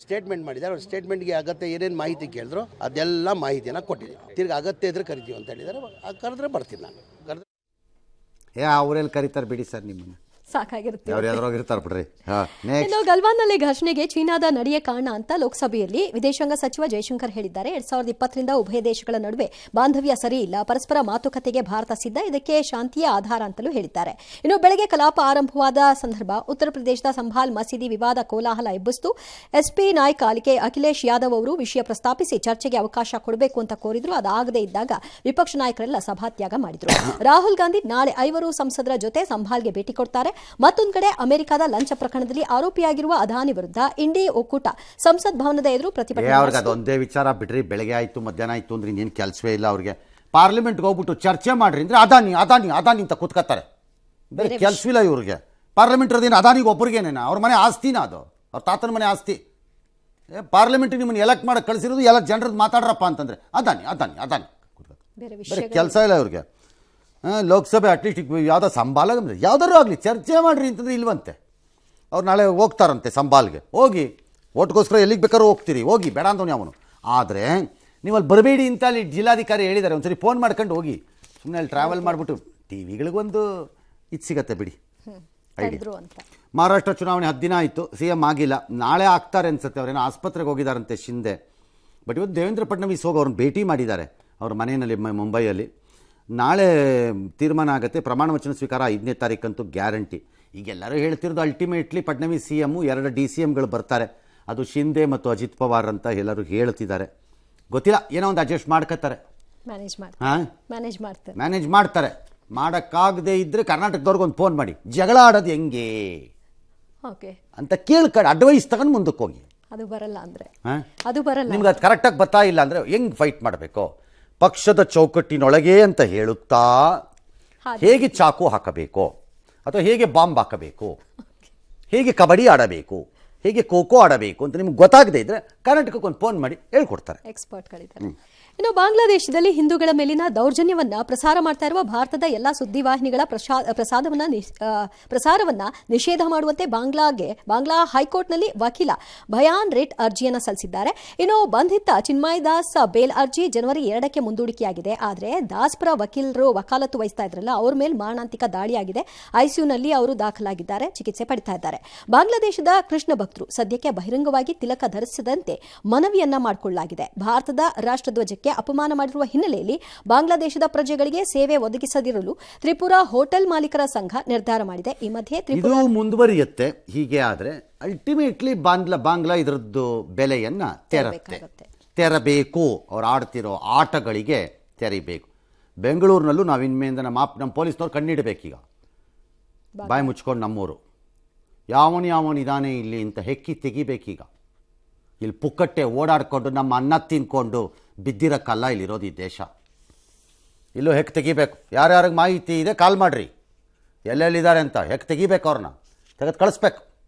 Statement ಮಾಡಿದ್ದಾರೆ. ಅವ್ರ ಸ್ಟೇಟ್ಮೆಂಟ್ಗೆ ಅಗತ್ಯ ಏನೇನು ಮಾಹಿತಿ ಕೇಳಿದ್ರು ಅದೆಲ್ಲ ಮಾಹಿತಿಯನ್ನು ಕೊಟ್ಟಿದ್ದೀವಿ. ತಿರ್ಗಿ ಅಗತ್ಯ ಇದ್ರೆ ಕರಿತೀವಿ ಅಂತ ಹೇಳಿದ್ದಾರೆ. ಕರೆದ್ರೆ ಬರ್ತೀನಿ ನಾನು. ಅವರೆಲ್ಲಿ ಕರೀತಾರೆ ಬಿಡಿ ಸರ್, ನಿಮ್ಮನ್ನು ಸಾಕಾಗಿರುತ್ತೆ. ಇರ್ತಾರೆ ಬಿಡ್ರಿ. ಇನ್ನು ಗಲ್ವಾನ್ನಲ್ಲಿ ಘರ್ಷಣೆಗೆ ಚೀನಾದ ನಡೆಯೇ ಕಾರಣ ಅಂತ ಲೋಕಸಭೆಯಲ್ಲಿ ವಿದೇಶಾಂಗ ಸಚಿವ ಜಯಶಂಕರ್ ಹೇಳಿದ್ದಾರೆ. 2020ರಿಂದ ಉಭಯ ದೇಶಗಳ ನಡುವೆ ಬಾಂಧವ್ಯ ಸರಿ ಇಲ್ಲ, ಪರಸ್ಪರ ಮಾತುಕತೆಗೆ ಭಾರತ ಸಿದ್ಧ, ಇದಕ್ಕೆ ಶಾಂತಿಯ ಆಧಾರ ಅಂತಲೂ ಹೇಳಿದ್ದಾರೆ. ಇನ್ನು ಬೆಳಗ್ಗೆ ಕಲಾಪ ಆರಂಭವಾದ ಸಂದರ್ಭ ಉತ್ತರ ಪ್ರದೇಶದ ಸಂಭಾಲ್ ಮಸೀದಿ ವಿವಾದ ಕೋಲಾಹಲ ಎಬ್ಬಿಸಿತು. ಎಸ್ಪಿ ನಾಯಕ ಅಖಿಲೇಶ್ ಯಾದವ್ ಅವರು ವಿಷಯ ಪ್ರಸ್ತಾಪಿಸಿ ಚರ್ಚೆಗೆ ಅವಕಾಶ ಕೊಡಬೇಕು ಅಂತ ಕೋರಿದ್ರು. ಅದಾಗದೇ ಇದ್ದಾಗ ವಿಪಕ್ಷ ನಾಯಕರೆಲ್ಲ ಸಭಾತ್ಯಾಗ ಮಾಡಿದ್ರು. ರಾಹುಲ್ ಗಾಂಧಿ ನಾಳೆ 5 ಸಂಸದರ ಜೊತೆ ಸಂಭಾಲ್ಗೆ ಭೇಟಿ ಕೊಡ್ತಾರೆ. ಮತ್ತೊಂದು ಕಡೆ ಅಮೆರಿಕದ ಲಂಚ ಪ್ರಕರಣದಲ್ಲಿ ಆರೋಪಿಯಾಗಿರುವ ಅದಾನಿ ವಿರುದ್ಧ ಇಂಡಿ ಒಕ್ಕೂಟ ಸಂಸತ್ ಭವನದ ಎದುರು ಪ್ರತಿಭಟನೆ. ಅವ್ರಿಗೆ ಅದೊಂದೇ ವಿಚಾರ ಬಿಡ್ರಿ, ಬೆಳಗ್ಗೆ ಆಯ್ತು ಮಧ್ಯಾಹ್ನ ಆಯ್ತು ಅಂದ್ರೆ ಇನ್ನೇನು ಕೆಲಸವೇ ಇಲ್ಲ ಅವ್ರಿಗೆ. ಪಾರ್ಲಿಮೆಂಟ್ಗೆ ಹೋಗ್ಬಿಟ್ಟು ಚರ್ಚೆ ಮಾಡ್ರಿ ಅಂದ್ರೆ ಅದಾನಿ ಅದಾನಿ ಅದಾನಿ ಅಂತ ಕೂತ್ಕೊತಾರೆ. ಬೇರೆ ಕೆಲಸವಿಲ್ಲ ಇವ್ರಿಗೆ. ಪಾರ್ಲಿಮೆಂಟ್ ಅದೇನು ಅದಾನಿಗೆ ಒಬ್ಬರಿಗೇನೇನ? ಅವ್ರ ಮನೆ ಆಸ್ತಿನ ಅದು, ಅವ್ರ ತಾತನ ಮನೆ ಆಸ್ತಿ. ಪಾರ್ಲಿಮೆಂಟ್ಗೆ ನಿಮ್ಮನ್ನು ಎಲೆಕ್ಟ್ ಮಾಡಕ್ಕೆ ಕಳಿಸಿರೋದು ಎಲ್ಲ ಜನರದ್ದು ಮಾತಾಡ್ರಪ್ಪ ಅಂತಂದ್ರೆ ಅದಾನಿ ಅದಾನಿ ಅದಾನಿ ಬೇರೆ ಕೆಲಸ ಇಲ್ಲ ಇವ್ರಿಗೆ. ಲೋಕಸಭೆ ಅಟ್ಲೀಸ್ಟ್ ಯಾವುದೋ ಸಂಬಾಲ ಯಾವ್ದಾರು ಆಗಲಿ ಚರ್ಚೆ ಮಾಡಿರಿ ಅಂತಂದ್ರೆ ಇಲ್ವಂತೆ. ಅವ್ರು ನಾಳೆ ಹೋಗ್ತಾರಂತೆ ಸಂಬಾಲ್ಗೆ. ಹೋಗಿ ಓಟ್ಗೋಸ್ಕರ ಎಲ್ಲಿಗೆ ಬೇಕಾದ್ರೂ ಹೋಗ್ತೀರಿ, ಹೋಗಿ, ಬೇಡ ಅಂತವನು ಅವನು. ಆದರೆ ನೀವು ಅಲ್ಲಿ ಬರಬೇಡಿ ಅಂತ ಅಲ್ಲಿ ಜಿಲ್ಲಾಧಿಕಾರಿ ಹೇಳಿದ್ದಾರೆ. ಒಂದ್ಸರಿ ಫೋನ್ ಮಾಡ್ಕೊಂಡು ಹೋಗಿ. ಸುಮ್ಮನೆ ಅಲ್ಲಿ ಟ್ರಾವೆಲ್ ಮಾಡಿಬಿಟ್ಟು ಟಿ ವಿಗಳಿಗೊಂದು ಇದು ಸಿಗತ್ತೆ ಬಿಡಿ ಐಡಿಯಾ. ಮಹಾರಾಷ್ಟ್ರ ಚುನಾವಣೆ 10 ದಿನ ಆಯಿತು, CM ಆಗಿಲ್ಲ. ನಾಳೆ ಆಗ್ತಾರೆ ಅನ್ಸುತ್ತೆ. ಅವ್ರೇನೋ ಆಸ್ಪತ್ರೆಗೆ ಹೋಗಿದ್ದಾರಂತೆ ಶಿಂದೆ. ಬಟ್ ಇವತ್ತು ದೇವೇಂದ್ರ ಫಡ್ನವೀಸ್ ಹೋಗಿ ಅವ್ರನ್ನ ಭೇಟಿ ಮಾಡಿದ್ದಾರೆ ಅವ್ರ ಮನೆಯಲ್ಲಿ ಮುಂಬೈಯಲ್ಲಿ. ನಾಳೆ ತೀರ್ಮಾನ ಆಗುತ್ತೆ. ಪ್ರಮಾಣ ವಚನ ಸ್ವೀಕಾರ 5ನೇ ತಾರೀಕಂತೂ ಗ್ಯಾರಂಟಿ. ಈಗೆಲ್ಲರೂ ಹೇಳ್ತಿರೋದು ಅಲ್ಟಿಮೇಟ್ಲಿ ಫಡ್ನವೀಸ್ CM, 2 DCMಗಳು ಬರ್ತಾರೆ. ಅದು ಶಿಂದೆ ಮತ್ತು ಅಜಿತ್ ಪವಾರ್ ಅಂತ ಎಲ್ಲರೂ ಹೇಳ್ತಿದ್ದಾರೆ. ಗೊತ್ತಿಲ್ಲ, ಏನೋ ಒಂದು ಅಡ್ಜಸ್ಟ್ ಮಾಡ್ಕೋತಾರೆ, ಮ್ಯಾನೇಜ್ ಮಾಡ್ತಾರೆ. ಮಾಡೋಕ್ಕಾಗದೇ ಇದ್ದರೆ ಕರ್ನಾಟಕದವ್ರಿಗೆ ಒಂದು ಫೋನ್ ಮಾಡಿ ಜಗಳ ಆಡೋದು ಹೆಂಗೆ ಅಂತ ಕೇಳ್ಕೊಂಡು ಅಡ್ವೈಸ್ ತಗೊಂಡು ಮುಂದಕ್ಕೆ ಹೋಗಿ. ಅದು ಬರಲ್ಲ ಅಂದರೆ ನಿಮ್ಗೆ ಅದು ಕರೆಕ್ಟಾಗಿ ಬರ್ತಾ ಇಲ್ಲ ಅಂದರೆ ಹೆಂಗೆ ಫೈಟ್ ಮಾಡಬೇಕು? ಪಕ್ಷದ ಚೌಕಟ್ಟಿನೊಳಗೆ ಅಂತ ಹೇಳುತ್ತಾ ಹೇಗೆ ಚಾಕು ಹಾಕಬೇಕು, ಅಥವಾ ಹೇಗೆ ಬಾಂಬ್ ಹಾಕಬೇಕು, ಹೇಗೆ ಕಬಡ್ಡಿ ಆಡಬೇಕು, ಹೇಗೆ ಖೋಖೋ ಆಡಬೇಕು ಅಂತ ನಿಮ್ಗೆ ಗೊತ್ತಾಗದೇ ಇದ್ರೆ ಕರ್ನಾಟಕಕ್ಕೆ ಒಂದು ಫೋನ್ ಮಾಡಿ ಹೇಳ್ಕೊಡ್ತಾರೆ ಎಕ್ಸ್ಪರ್ಟ್ಗಳಿದ್ದಾರೆ. ಇನ್ನು ಬಾಂಗ್ಲಾದೇಶದಲ್ಲಿ ಹಿಂದೂಗಳ ಮೇಲಿನ ದೌರ್ಜನ್ಯವನ್ನ ಪ್ರಸಾರ ಮಾಡ್ತಾ ಇರುವ ಭಾರತದ ಎಲ್ಲಾ ಸುದ್ದಿವಾಹಿನಿಗಳ ಪ್ರಸಾರವನ್ನ ನಿಷೇಧ ಮಾಡುವಂತೆ ಬಾಂಗ್ಲಾ ಹೈಕೋರ್ಟ್ನಲ್ಲಿ ವಕೀಲ ಭಯಾನ್ ರಿಟ್ ಅರ್ಜಿಯನ್ನು ಸಲ್ಲಿಸಿದ್ದಾರೆ. ಇನ್ನು ಬಂಧಿತ ಚಿನ್ಮಯ್ ದಾಸ್ ಬೇಲ್ ಅರ್ಜಿ ಜನವರಿ 2ಕ್ಕೆ ಮುಂದೂಡಿಕೆಯಾಗಿದೆ. ಆದರೆ ದಾಸ್ ಪರ ವಕೀಲರು ವಕಾಲತ್ತು ವಹಿಸ್ತಾ ಇದ್ರಲ್ಲ, ಅವ್ರ ಮೇಲೆ ಮಾರಣಾಂತಿಕ ದಾಳಿಯಾಗಿದೆ. ಐಸಿಯುನಲ್ಲಿ ಅವರು ದಾಖಲಾಗಿದ್ದಾರೆ, ಚಿಕಿತ್ಸೆ ಪಡಿತಾ ಇದ್ದಾರೆ. ಬಾಂಗ್ಲಾದೇಶದ ಕೃಷ್ಣ ಭಕ್ತರು ಸದ್ಯಕ್ಕೆ ಬಹಿರಂಗವಾಗಿ ತಿಲಕ ಧರಿಸದಂತೆ ಮನವಿಯನ್ನ ಮಾಡಿಕೊಳ್ಳಲಾಗಿದೆ. ಭಾರತದ ರಾಷ್ಟ್ರಧ್ವಜಕ್ಕೆ ಅಪಮಾನ ಮಾಡಿರುವ ಹಿನ್ನೆಲೆಯಲ್ಲಿ ಬಾಂಗ್ಲಾದೇಶದ ಪ್ರಜೆಗಳಿಗೆ ಸೇವೆ ಒದಗಿಸದಿರಲು ತ್ರಿಪುರಾ ಹೋಟೆಲ್ ಮಾಲೀಕರ ಸಂಘ ನಿರ್ಧಾರ ಮಾಡಿದೆ. ಈ ಮಧ್ಯೆ ತ್ರಿಪುರಾ ಮುಂದುವರಿಯುತ್ತೆ. ಹೀಗೆ ಆದರೆ ಅಲ್ಟಿಮೇಟ್ಲಿ ಬಾಂಗ್ಲಾ ಇದರದ್ದು ಬೆಲೆಯನ್ನ ತೆರಬೇಕು. ಅವ್ರು ಆಡ್ತಿರೋ ಆಟಗಳಿಗೆ ತೆರಿಬೇಕು. ಬೆಂಗಳೂರಿನಲ್ಲೂ ನಾವು ಇನ್ಮೇಲಿಂದ ನಮ್ಮ ಪೊಲೀಸ್ನವ್ರು ಕಣ್ಣಿಡಬೇಕೀಗ. ಬಾಯಿ ಮುಚ್ಕೊಂಡು ನಮ್ಮೂರು ಯಾವನು ಇದಾನೆ ಇಲ್ಲಿ ಅಂತ ಹೆಕ್ಕಿ ತೆಗಿಬೇಕೀಗ. ಇಲ್ಲಿ ಪುಕ್ಕಟ್ಟೆ ಓಡಾಡಿಕೊಂಡು ನಮ್ಮ ಅನ್ನ ತಿನ್ಕೊಂಡು ಬಿದ್ದಿರೋಕ್ಕಲ್ಲ ಇಲ್ಲಿರೋದು ಈ ದೇಶ. ಇಲ್ಲೂ ಹೆಕ್ ತೆಗಿಬೇಕು. ಯಾರ್ಯಾರಿಗೆ ಮಾಹಿತಿ ಇದೆ ಕಾಲ್ ಮಾಡಿರಿ, ಎಲ್ಲೆಲ್ಲಿದ್ದಾರೆ ಅಂತ ಹೆಕ್ ತೆಗಿಬೇಕು. ಅವ್ರನ್ನ ತೆಗೆದು ಕಳಿಸ್ಬೇಕು.